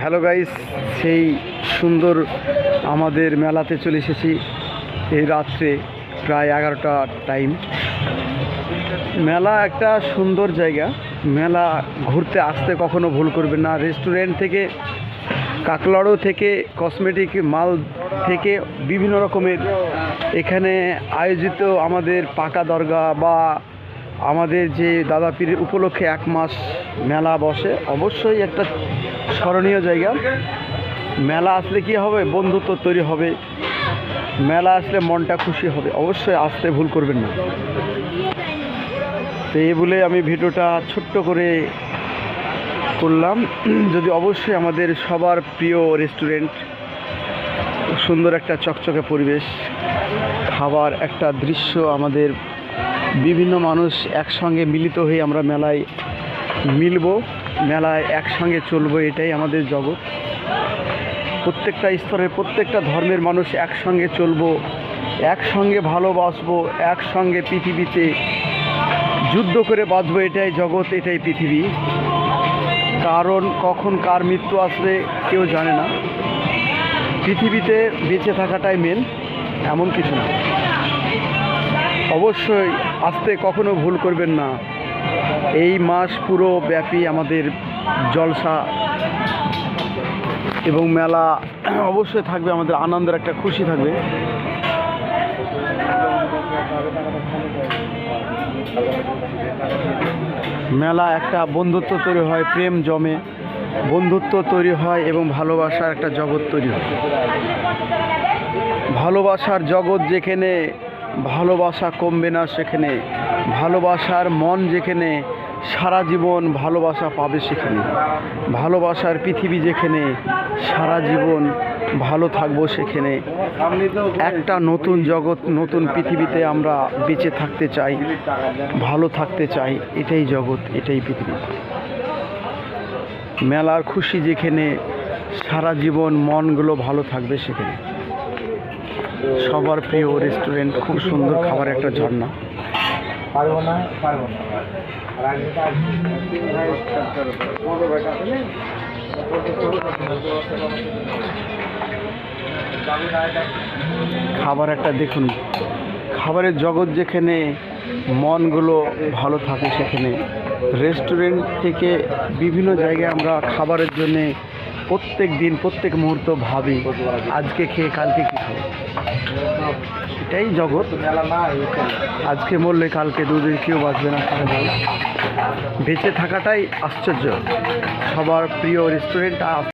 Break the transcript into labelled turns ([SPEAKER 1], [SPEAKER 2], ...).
[SPEAKER 1] Hello guys, সেই সুন্দর আমাদের মেলাতে চলে এসেছি এই রাত্রে প্রায় 11টা টাইম। মেলা একটা সুন্দর জায়গা, মেলা ঘুরতে আসতে কখনো ভুল করবেন না। রেস্টুরেন্ট থেকে, কাকলাড়ো থেকে, কসমেটিক মাল থেকে বিভিন্ন রকমের এখানে আয়োজিত আমাদের পাকা দরগা বা আমাদের যে দাদা পীরের উপলক্ষে 1 মাস মেলা বসে। অবশ্যই একটা স্মরণীয় জায়গা। মেলা আসলে কি হবে, বন্ধুত্ব তৈরি হবে, মেলা আসলে মনটা খুশি হবে। অবশ্যই আসতে ভুল করবেন না। তো এই বলে আমি ভিডিওটা ছোট্ট করে করলাম। যদি অবশ্যই আমাদের সবার প্রিয় রেস্টুরেন্ট, সুন্দর একটা চকচকে পরিবেশ, খাবার একটা দৃশ্য, আমাদের বিভিন্ন মানুষ একসঙ্গে মিলিত হয়ে আমরা মেলায় মিলব, মেলায় একসঙ্গে চলবো, এটাই আমাদের জগৎ। প্রত্যেকটা স্তরের প্রত্যেকটা ধর্মের মানুষ একসঙ্গে চলবো, একসঙ্গে ভালোবাসবো, একসঙ্গে পৃথিবীতে যুদ্ধ করে বাঁচবো। এটাই জগৎ, এটাই পৃথিবী। কারণ কখন কার মৃত্যু আসবে কেউ জানে না। পৃথিবীতে বেঁচে থাকাটাই মেন, এমন কিছু না। অবশ্যই আসতে কখনো ভুল করবেন না। এই মাস পুরো ব্যাপী আমাদের জলসা এবং মেলা অবশ্যই থাকবে, আমাদের আনন্দের একটা খুশি থাকবে। মেলা একটা বন্ধুত্ব তৈরি হয়, প্রেম জমে, বন্ধুত্ব তৈরি হয় এবং ভালোবাসার একটা জগৎ তৈরি হয়। ভালোবাসার জগৎ যেখানে, ভালোবাসা কমবে না সেখানে, ভালোবাসার মন যেখানে, সারা জীবন ভালোবাসা পাবে সেখানে, ভালোবাসার পৃথিবী যেখানে, সারা জীবন ভালো থাকবো সেখানে। একটা নতুন জগৎ, নতুন পৃথিবীতে আমরা বেঁচে থাকতে চাই, ভালো থাকতে চাই। এটাই জগৎ, এটাই পৃথিবী। মেলার খুশি যেখানে, সারা জীবন মনগুলো ভালো থাকবে সেখানে। সবার প্রিয় রেস্টুরেন্ট, খুব সুন্দর খাবার, একটা ঝর্ণা। খাবার একটা দেখুন, খাবারের জগৎ যেখানে, মনগুলো ভালো থাকে সেখানে। রেস্টুরেন্ট থেকে বিভিন্ন জায়গায় আমরা খাবারের জন্যে প্রত্যেক দিন, প্রত্যেক মুহূর্ত ভাবি আজকে খেয়ে কালকে কী খাবো। এটাই জগৎ। আজকে মরলে কালকে দুদিন কেউ বাঁচবে না। বেঁচে থাকাটাই আশ্চর্য। সবার প্রিয় রেস্টুরেন্ট।